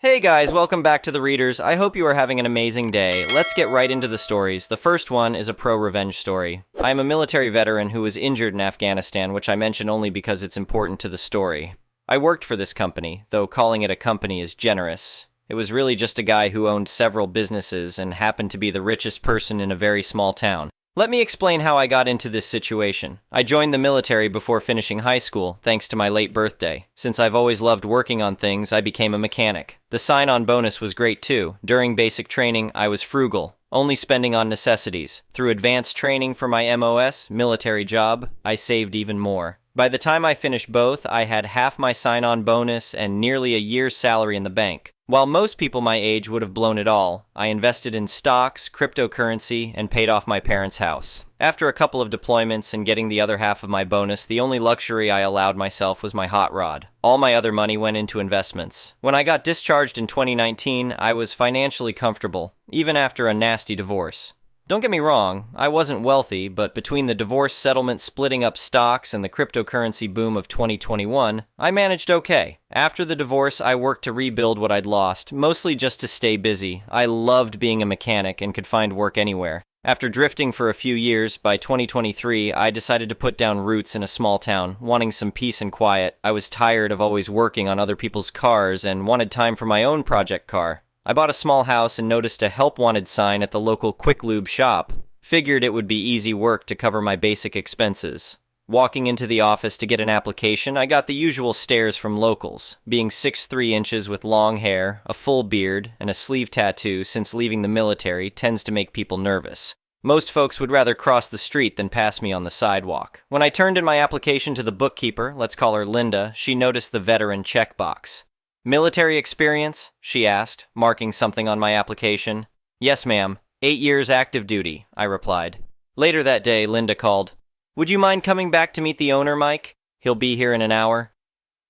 Hey guys, welcome back to the Readers. I hope you are having an amazing day. Let's get right into the stories. The first one is a pro-revenge story. I am a military veteran who was injured in Afghanistan, which I mention only because it's important to the story. I worked for this company, though calling it a company is generous. It was really just a guy who owned several businesses and happened to be the richest person in a very small town. Let me explain how I got into this situation. I joined the military before finishing high school, thanks to my late birthday. Since I've always loved working on things, I became a mechanic. The sign-on bonus was great too. During basic training, I was frugal, only spending on necessities. Through advanced training for my MOS, military job, I saved even more. By the time I finished both, I had half my sign-on bonus and nearly a year's salary in the bank. While most people my age would have blown it all, I invested in stocks, cryptocurrency, and paid off my parents' house. After a couple of deployments and getting the other half of my bonus, the only luxury I allowed myself was my hot rod. All my other money went into investments. When I got discharged in 2019, I was financially comfortable, even after a nasty divorce. Don't get me wrong, I wasn't wealthy, but between the divorce settlement splitting up stocks and the cryptocurrency boom of 2021, I managed okay. After the divorce, I worked to rebuild what I'd lost, mostly just to stay busy. I loved being a mechanic and could find work anywhere. After drifting for a few years, by 2023, I decided to put down roots in a small town, wanting some peace and quiet. I was tired of always working on other people's cars and wanted time for my own project car. I bought a small house and noticed a help wanted sign at the local quick lube shop. Figured it would be easy work to cover my basic expenses. Walking into the office to get an application, I got the usual stares from locals. Being 6'3" inches with long hair, a full beard, and a sleeve tattoo since leaving the military tends to make people nervous. Most folks would rather cross the street than pass me on the sidewalk. When I turned in my application to the bookkeeper, let's call her Linda, she noticed the veteran checkbox. Military experience? She asked, marking something on my application. Yes, ma'am. 8 years active duty, I replied. Later that day, Linda called. Would you mind coming back to meet the owner, Mike? He'll be here in an hour.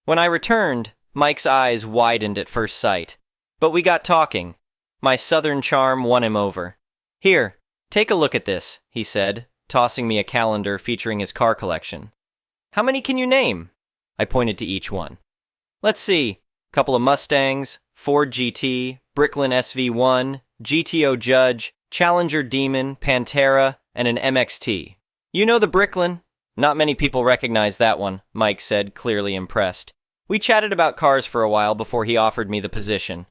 When I returned, Mike's eyes widened at first sight. But we got talking. My southern charm won him over. Here, take a look at this, he said, tossing me a calendar featuring his car collection. How many can you name? I pointed to each one. Let's see. Couple of Mustangs, Ford GT, Bricklin SV1, GTO Judge, Challenger Demon, Pantera, and an MXT. You know the Bricklin? Not many people recognize that one, Mike said, clearly impressed. We chatted about cars for a while before he offered me the position.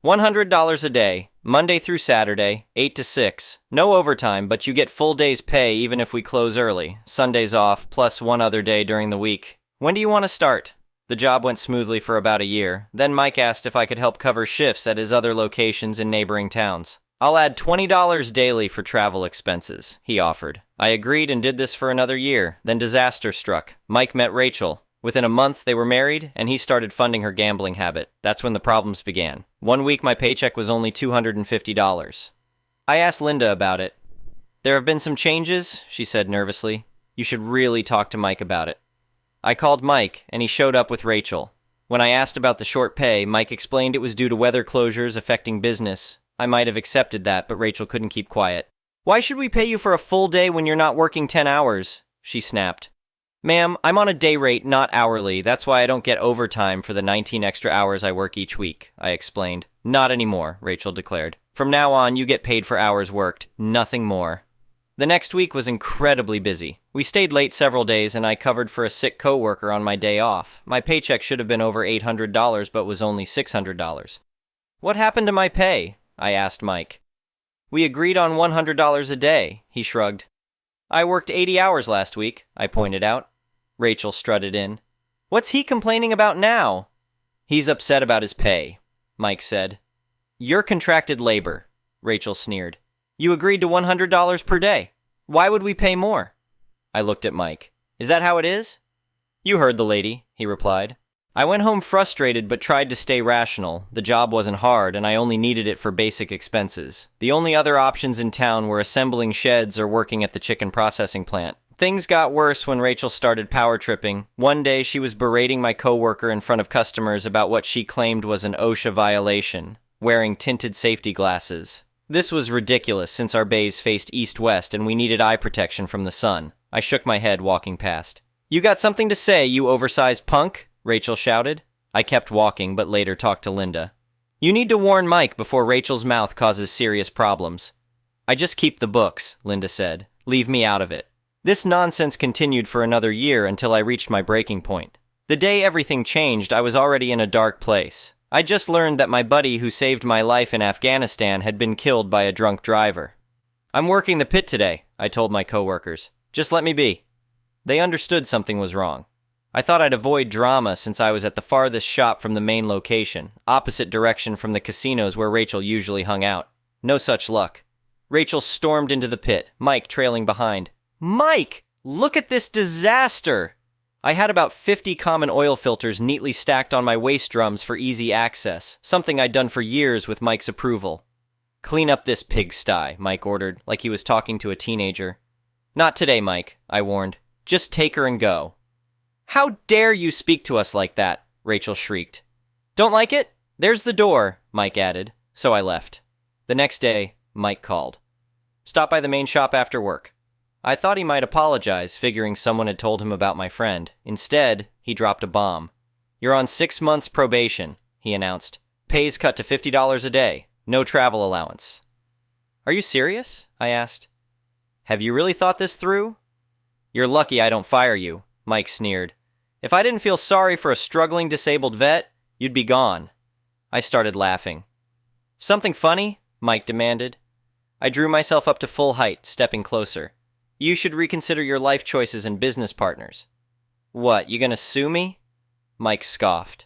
$100 a day, Monday through Saturday, 8 to 6. No overtime, but you get full day's pay even if we close early. Sundays off, plus one other day during the week. When do you want to start? The job went smoothly for about a year. Then Mike asked if I could help cover shifts at his other locations in neighboring towns. I'll add $20 daily for travel expenses, he offered. I agreed and did this for another year. Then disaster struck. Mike met Rachel. Within a month, they were married, and he started funding her gambling habit. That's when the problems began. One week, my paycheck was only $250. I asked Linda about it. There have been some changes, she said nervously. You should really talk to Mike about it. I called Mike, and he showed up with Rachel. When I asked about the short pay, Mike explained it was due to weather closures affecting business. I might have accepted that, but Rachel couldn't keep quiet. Why should we pay you for a full day when you're not working 10 hours? She snapped. Ma'am, I'm on a day rate, not hourly. That's why I don't get overtime for the 19 extra hours I work each week, I explained. Not anymore, Rachel declared. From now on, you get paid for hours worked, nothing more. The next week was incredibly busy. We stayed late several days and I covered for a sick coworker on my day off. My paycheck should have been over $800 but was only $600. What happened to my pay? I asked Mike. We agreed on $100 a day, he shrugged. I worked 80 hours last week, I pointed out. Rachel strutted in. What's he complaining about now? He's upset about his pay, Mike said. You're contracted labor, Rachel sneered. You agreed to $100 per day. Why would we pay more? I looked at Mike. Is that how it is? You heard the lady, he replied. I went home frustrated but tried to stay rational. The job wasn't hard and I only needed it for basic expenses. The only other options in town were assembling sheds or working at the chicken processing plant. Things got worse when Rachel started power tripping. One day she was berating my coworker in front of customers about what she claimed was an OSHA violation, wearing tinted safety glasses. This was ridiculous since our bays faced east-west and we needed eye protection from the sun. I shook my head walking past. You got something to say, you oversized punk? Rachel shouted. I kept walking, but later talked to Linda. You need to warn Mike before Rachel's mouth causes serious problems. I just keep the books, Linda said. Leave me out of it. This nonsense continued for another year until I reached my breaking point. The day everything changed, I was already in a dark place. I just learned that my buddy who saved my life in Afghanistan had been killed by a drunk driver. I'm working the pit today, I told my coworkers. Just let me be. They understood something was wrong. I thought I'd avoid drama since I was at the farthest shop from the main location, opposite direction from the casinos where Rachel usually hung out. No such luck. Rachel stormed into the pit, Mike trailing behind. Mike! Look at this disaster! I had about 50 common oil filters neatly stacked on my waist drums for easy access, something I'd done for years with Mike's approval. Clean up this pigsty, Mike ordered, like he was talking to a teenager. Not today, Mike, I warned. Just take her and go. How dare you speak to us like that? Rachel shrieked. Don't like it? There's the door, Mike added, so I left. The next day, Mike called. Stop by the main shop after work. I thought he might apologize, figuring someone had told him about my friend. Instead, he dropped a bomb. You're on 6 months probation, he announced. Pay's cut to $50 a day. No travel allowance. Are you serious? I asked. Have you really thought this through? You're lucky I don't fire you, Mike sneered. If I didn't feel sorry for a struggling disabled vet, you'd be gone. I started laughing. Something funny? Mike demanded. I drew myself up to full height, stepping closer. You should reconsider your life choices and business partners. What, you gonna sue me? Mike scoffed.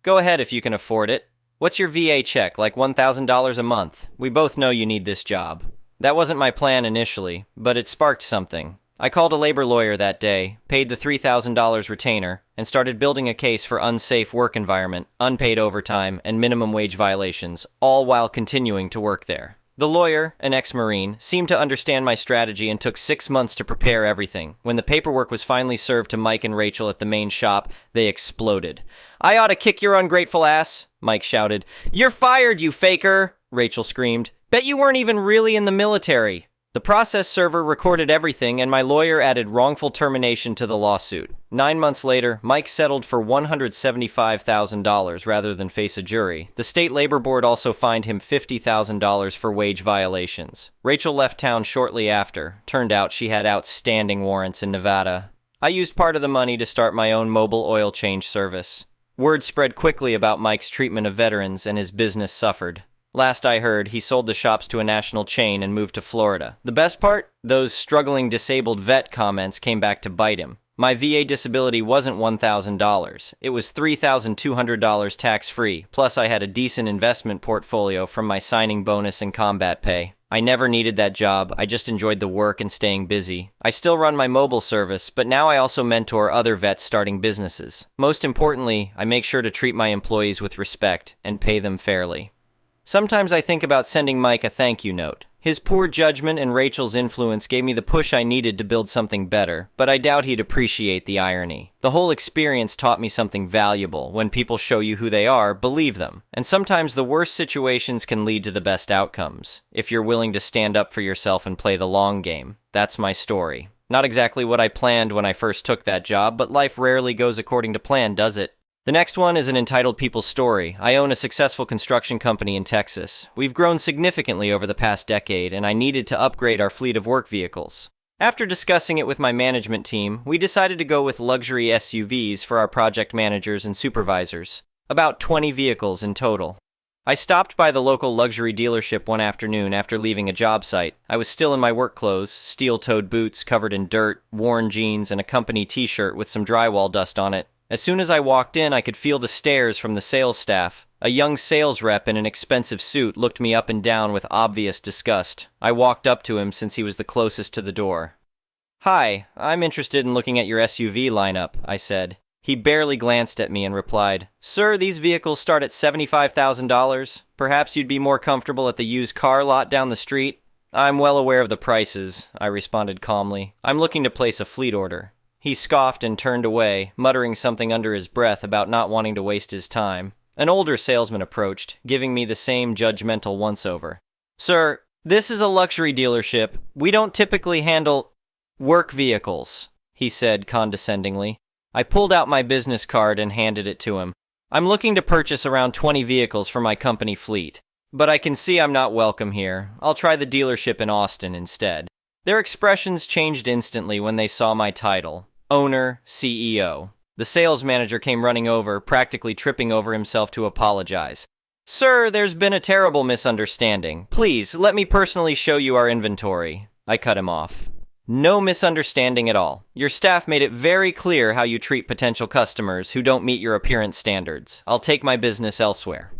Go ahead if you can afford it. What's your VA check, like $1,000 a month? We both know you need this job. That wasn't my plan initially, but it sparked something. I called a labor lawyer that day, paid the $3,000 retainer, and started building a case for unsafe work environment, unpaid overtime, and minimum wage violations, all while continuing to work there. The lawyer, an ex-Marine, seemed to understand my strategy and took 6 months to prepare everything. When the paperwork was finally served to Mike and Rachel at the main shop, they exploded. I ought to kick your ungrateful ass, Mike shouted. You're fired, you faker, Rachel screamed. Bet you weren't even really in the military. The process server recorded everything, and my lawyer added wrongful termination to the lawsuit. 9 months later, Mike settled for $175,000 rather than face a jury. The state labor board also fined him $50,000 for wage violations. Rachel left town shortly after. Turned out she had outstanding warrants in Nevada. I used part of the money to start my own mobile oil change service. Word spread quickly about Mike's treatment of veterans, and his business suffered. Last I heard, he sold the shops to a national chain and moved to Florida. The best part? Those struggling disabled vet comments came back to bite him. My VA disability wasn't $1,000. It was $3,200 tax-free, plus I had a decent investment portfolio from my signing bonus and combat pay. I never needed that job, I just enjoyed the work and staying busy. I still run my mobile service, but now I also mentor other vets starting businesses. Most importantly, I make sure to treat my employees with respect and pay them fairly. Sometimes I think about sending Mike a thank you note. His poor judgment and Rachel's influence gave me the push I needed to build something better, but I doubt he'd appreciate the irony. The whole experience taught me something valuable. When people show you who they are, believe them. And sometimes the worst situations can lead to the best outcomes, if you're willing to stand up for yourself and play the long game. That's my story. Not exactly what I planned when I first took that job, but life rarely goes according to plan, does it? The next one is an entitled people story. I own a successful construction company in Texas. We've grown significantly over the past decade, and I needed to upgrade our fleet of work vehicles. After discussing it with my management team, we decided to go with luxury SUVs for our project managers and supervisors. About 20 vehicles in total. I stopped by the local luxury dealership one afternoon after leaving a job site. I was still in my work clothes, steel-toed boots covered in dirt, worn jeans, and a company t-shirt with some drywall dust on it. As soon as I walked in, I could feel the stares from the sales staff. A young sales rep in an expensive suit looked me up and down with obvious disgust. I walked up to him since he was the closest to the door. Hi, I'm interested in looking at your SUV lineup, I said. He barely glanced at me and replied, Sir, these vehicles start at $75,000. Perhaps you'd be more comfortable at the used car lot down the street? I'm well aware of the prices, I responded calmly. I'm looking to place a fleet order. He scoffed and turned away, muttering something under his breath about not wanting to waste his time. An older salesman approached, giving me the same judgmental once-over. Sir, this is a luxury dealership. We don't typically handle work vehicles, he said condescendingly. I pulled out my business card and handed it to him. I'm looking to purchase around 20 vehicles for my company fleet. But I can see I'm not welcome here. I'll try the dealership in Austin instead. Their expressions changed instantly when they saw my title, Owner, CEO. The sales manager came running over, practically tripping over himself to apologize. Sir, there's been a terrible misunderstanding. Please, let me personally show you our inventory. I cut him off. No misunderstanding at all. Your staff made it very clear how you treat potential customers who don't meet your appearance standards. I'll take my business elsewhere.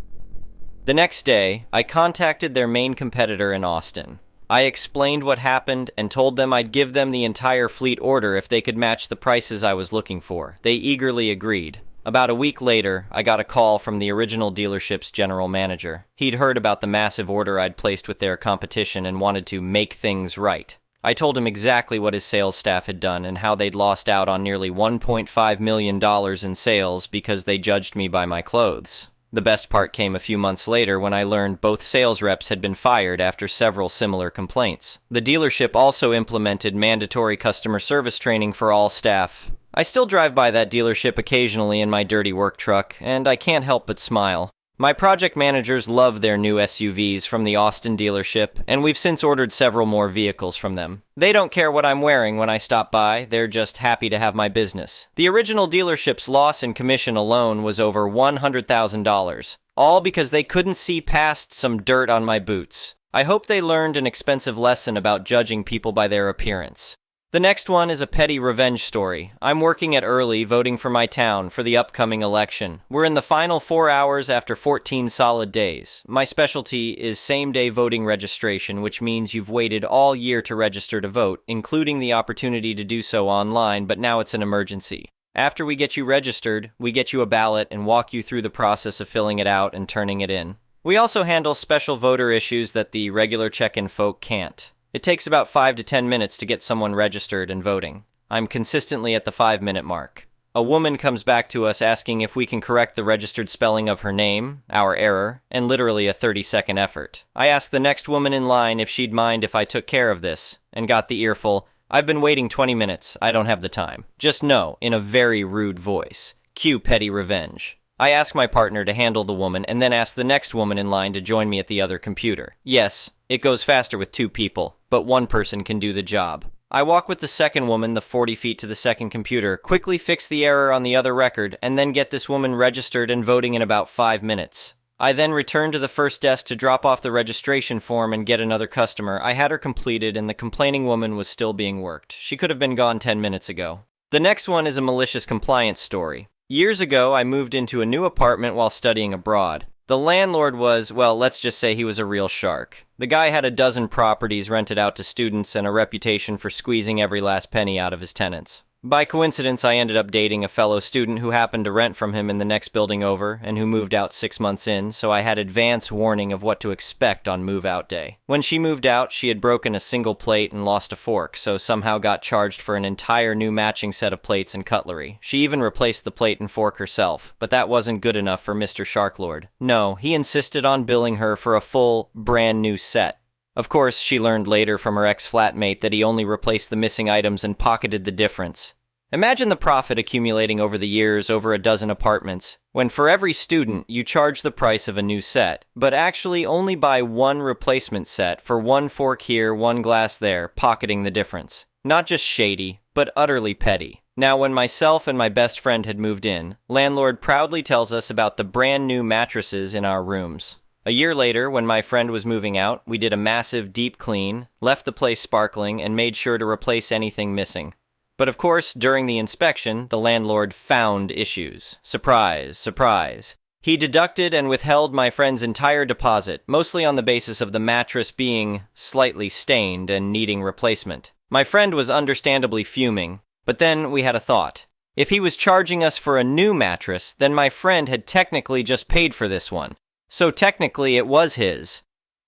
The next day, I contacted their main competitor in Austin. I explained what happened and told them I'd give them the entire fleet order if they could match the prices I was looking for. They eagerly agreed. About a week later, I got a call from the original dealership's general manager. He'd heard about the massive order I'd placed with their competition and wanted to make things right. I told him exactly what his sales staff had done and how they'd lost out on nearly $1.5 million in sales because they judged me by my clothes. The best part came a few months later when I learned both sales reps had been fired after several similar complaints. The dealership also implemented mandatory customer service training for all staff. I still drive by that dealership occasionally in my dirty work truck, and I can't help but smile. My project managers love their new SUVs from the Austin dealership, and we've since ordered several more vehicles from them. They don't care what I'm wearing when I stop by, they're just happy to have my business. The original dealership's loss in commission alone was over $100,000, all because they couldn't see past some dirt on my boots. I hope they learned an expensive lesson about judging people by their appearance. The next one is a petty revenge story. I'm working at Early, voting for my town for the upcoming election. We're in the final 4 hours after 14 solid days. My specialty is same-day voting registration, which means you've waited all year to register to vote, including the opportunity to do so online, but now it's an emergency. After we get you registered, we get you a ballot and walk you through the process of filling it out and turning it in. We also handle special voter issues that the regular check-in folk can't. It takes about 5 to 10 minutes to get someone registered and voting. I'm consistently at the 5-minute mark. A woman comes back to us asking if we can correct the registered spelling of her name, our error, and literally a 30-second effort. I asked the next woman in line if she'd mind if I took care of this, and got the earful, "I've been waiting 20 minutes, I don't have the time. Just no," in a very rude voice. Cue petty revenge. I ask my partner to handle the woman and then ask the next woman in line to join me at the other computer. Yes, it goes faster with 2 people, but 1 person can do the job. I walk with the second woman the 40 feet to the second computer, quickly fix the error on the other record, and then get this woman registered and voting in about 5 minutes. I then return to the first desk to drop off the registration form and get another customer. I had her completed and the complaining woman was still being worked. She could have been gone 10 minutes ago. The next one is a malicious compliance story. Years ago, I moved into a new apartment while studying abroad. The landlord was, well, let's just say he was a real shark. The guy had a dozen properties rented out to students and a reputation for squeezing every last penny out of his tenants. By coincidence, I ended up dating a fellow student who happened to rent from him in the next building over and who moved out 6 months in, so I had advance warning of what to expect on move-out day. When she moved out, she had broken a single plate and lost a fork, so somehow got charged for an entire new matching set of plates and cutlery. She even replaced the plate and fork herself, but that wasn't good enough for Mr. Sharklord. No, he insisted on billing her for a full, brand new set. Of course, she learned later from her ex-flatmate that he only replaced the missing items and pocketed the difference. Imagine the profit accumulating over the years over a dozen apartments, when for every student you charge the price of a new set, but actually only buy 1 replacement set for 1 fork here, 1 glass there, pocketing the difference. Not just shady, but utterly petty. Now, when myself and my best friend had moved in, landlord proudly tells us about the brand new mattresses in our rooms. A year later, when my friend was moving out, we did a massive deep clean, left the place sparkling, and made sure to replace anything missing. But of course, during the inspection, the landlord found issues. Surprise, surprise. He deducted and withheld my friend's entire deposit, mostly on the basis of the mattress being slightly stained and needing replacement. My friend was understandably fuming, but then we had a thought. If he was charging us for a new mattress, then my friend had technically just paid for this one. So technically it was his.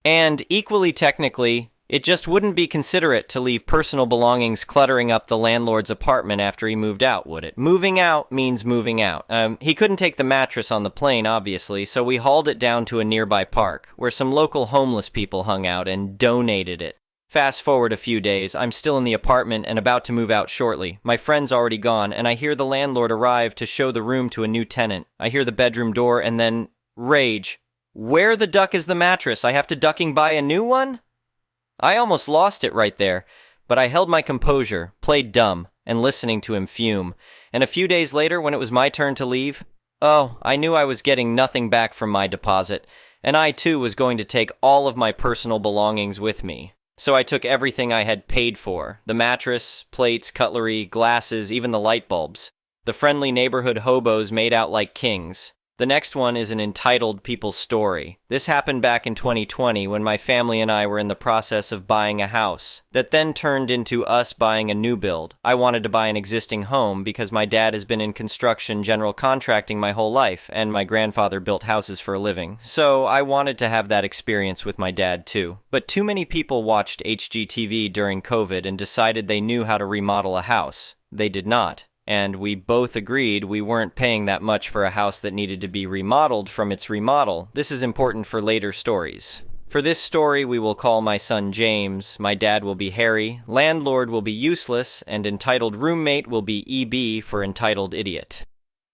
And equally technically, it just wouldn't be considerate to leave personal belongings cluttering up the landlord's apartment after he moved out, would it? Moving out means moving out. He couldn't take the mattress on the plane, obviously, so we hauled it down to a nearby park, where some local homeless people hung out and donated it. Fast forward a few days, I'm still in the apartment and about to move out shortly. My friend's already gone, and I hear the landlord arrive to show the room to a new tenant. I hear the bedroom door and then rage. Where the duck is the mattress? I have to ducking buy a new one? I almost lost it right there, but I held my composure, played dumb, and listening to him fume. And a few days later, when it was my turn to leave, I knew I was getting nothing back from my deposit, and I too was going to take all of my personal belongings with me. So I took everything I had paid for, the mattress, plates, cutlery, glasses, even the light bulbs. The friendly neighborhood hobos made out like kings. The next one is an entitled people's story. This happened back in 2020 when my family and I were in the process of buying a house that then turned into us buying a new build. I wanted to buy an existing home because my dad has been in construction general contracting my whole life, and my grandfather built houses for a living. So I wanted to have that experience with my dad too. But too many people watched HGTV during COVID and decided they knew how to remodel a house. They did not. And we both agreed we weren't paying that much for a house that needed to be remodeled from its remodel. This is important for later stories. For this story, we will call my son James, my dad will be Harry, landlord will be Useless, and entitled roommate will be EB for entitled idiot.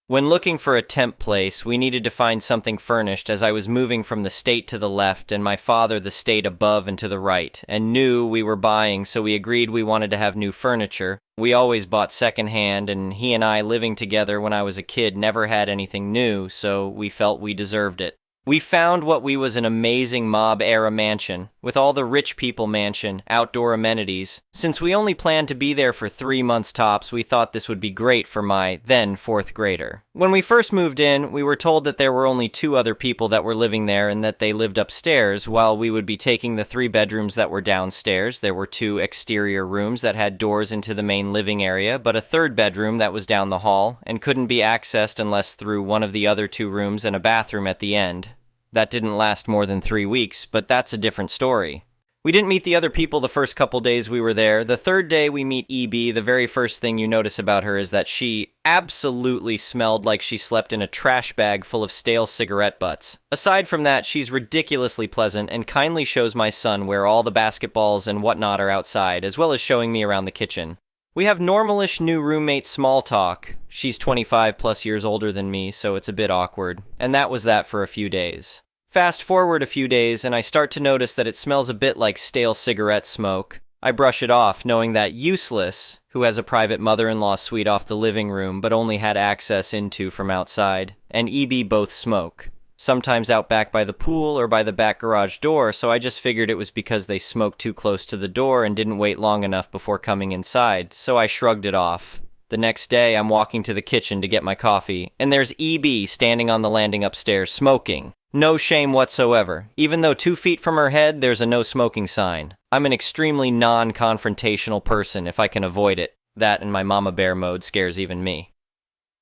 When looking for a temp place, we needed to find something furnished as I was moving from the state to the left and my father the state above and to the right, and knew we were buying, so we agreed we wanted to have new furniture. We always bought secondhand, and he and I living together when I was a kid never had anything new, so we felt we deserved it. We found what we was an amazing mob-era mansion, with all the rich people mansion, outdoor amenities. Since we only planned to be there for 3 months tops, we thought this would be great for my then 4th grader. When we first moved in, we were told that there were only 2 other people that were living there and that they lived upstairs, while we would be taking the 3 bedrooms that were downstairs. There were 2 exterior rooms that had doors into the main living area, but a 3rd bedroom that was down the hall and couldn't be accessed unless through one of the other 2 rooms and a bathroom at the end. That didn't last more than 3 weeks, but that's a different story. We didn't meet the other people the first couple days we were there. The 3rd day we meet EB, the very first thing you notice about her is that she absolutely smelled like she slept in a trash bag full of stale cigarette butts. Aside from that, she's ridiculously pleasant and kindly shows my son where all the basketballs and whatnot are outside, as well as showing me around the kitchen. We have normalish new roommate small talk. She's 25 plus years older than me, so it's a bit awkward. And that was that for a few days. Fast forward a few days, and I start to notice that it smells a bit like stale cigarette smoke. I brush it off, knowing that Useless, who has a private mother-in-law suite off the living room but only had access into from outside, and EB both smoke. Sometimes out back by the pool or by the back garage door, so I just figured it was because they smoked too close to the door and didn't wait long enough before coming inside, so I shrugged it off. The next day, I'm walking to the kitchen to get my coffee, and there's EB standing on the landing upstairs smoking. No shame whatsoever. Even though 2 feet from her head, there's a no smoking sign. I'm an extremely non-confrontational person if I can avoid it. That and my mama bear mode scares even me.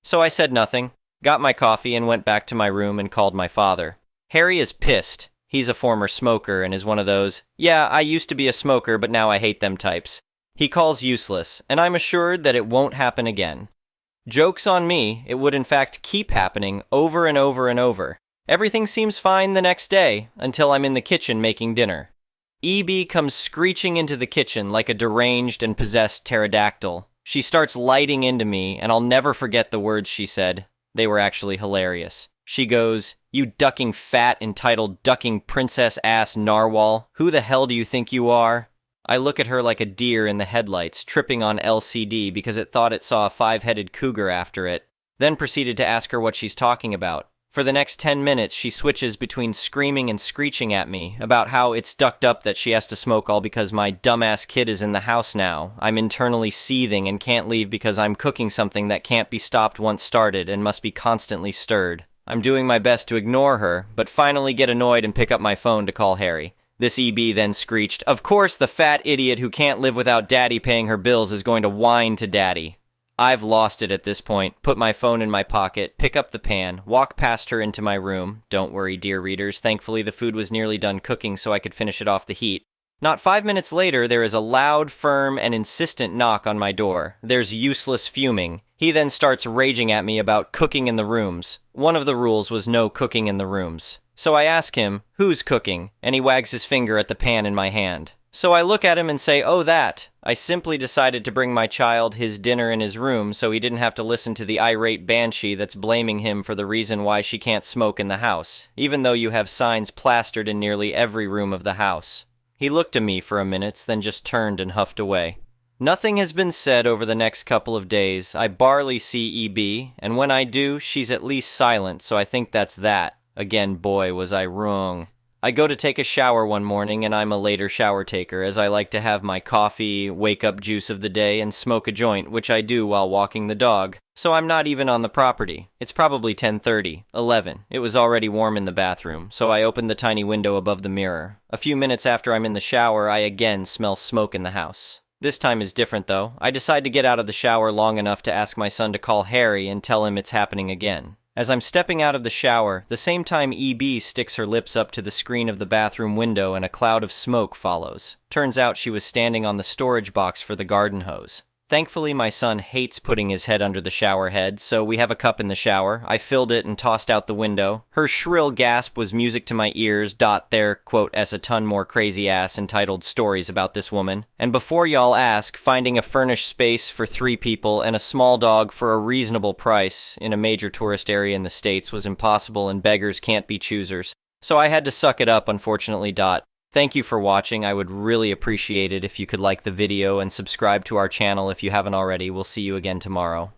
So I said nothing, got my coffee, and went back to my room and called my father. Harry is pissed. He's a former smoker and is one of those, yeah, I used to be a smoker, but now I hate them types. He calls Useless, and I'm assured that it won't happen again. Joke's on me, it would in fact keep happening over and over and over. Everything seems fine the next day, until I'm in the kitchen making dinner. EB comes screeching into the kitchen like a deranged and possessed pterodactyl. She starts lighting into me, and I'll never forget the words she said. They were actually hilarious. She goes, "You ducking fat, entitled ducking princess-ass narwhal, who the hell do you think you are?" I look at her like a deer in the headlights, tripping on LCD because it thought it saw a 5-headed cougar after it, then proceeded to ask her what she's talking about. For the next 10 minutes, she switches between screaming and screeching at me about how it's ducked up that she has to smoke all because my dumbass kid is in the house now. I'm internally seething and can't leave because I'm cooking something that can't be stopped once started and must be constantly stirred. I'm doing my best to ignore her, but finally get annoyed and pick up my phone to call Harry. This EB then screeched, "Of course the fat idiot who can't live without daddy paying her bills is going to whine to daddy." I've lost it at this point, put my phone in my pocket, pick up the pan, walk past her into my room. Don't worry, dear readers, thankfully the food was nearly done cooking so I could finish it off the heat. Not 5 minutes later, there is a loud, firm, and insistent knock on my door. There's Useless fuming. He then starts raging at me about cooking in the rooms. One of the rules was no cooking in the rooms. So I ask him, "Who's cooking?" And he wags his finger at the pan in my hand. So I look at him and say, "Oh, that. I simply decided to bring my child his dinner in his room so he didn't have to listen to the irate banshee that's blaming him for the reason why she can't smoke in the house, even though you have signs plastered in nearly every room of the house." He looked at me for a minute, then just turned and huffed away. Nothing has been said over the next couple of days. I barely see EB, and when I do, she's at least silent, so I think that's that. Again, boy, was I wrong. I go to take a shower one morning, and I'm a later shower taker, as I like to have my coffee, wake-up juice of the day, and smoke a joint, which I do while walking the dog. So I'm not even on the property. It's probably 10:30, 11. It was already warm in the bathroom, so I opened the tiny window above the mirror. A few minutes after I'm in the shower, I again smell smoke in the house. This time is different, though. I decide to get out of the shower long enough to ask my son to call Harry and tell him it's happening again. As I'm stepping out of the shower, the same time EB sticks her lips up to the screen of the bathroom window and a cloud of smoke follows. Turns out she was standing on the storage box for the garden hose. Thankfully, my son hates putting his head under the shower head, so we have a cup in the shower. I filled it and tossed out the window. Her shrill gasp was music to my ears. There, quote, "as a ton more crazy ass entitled stories about this woman." And before y'all ask, finding a furnished space for 3 people and a small dog for a reasonable price in a major tourist area in the States was impossible, and beggars can't be choosers. So I had to suck it up, unfortunately. Thank you for watching. I would really appreciate it if you could like the video and subscribe to our channel if you haven't already. We'll see you again tomorrow.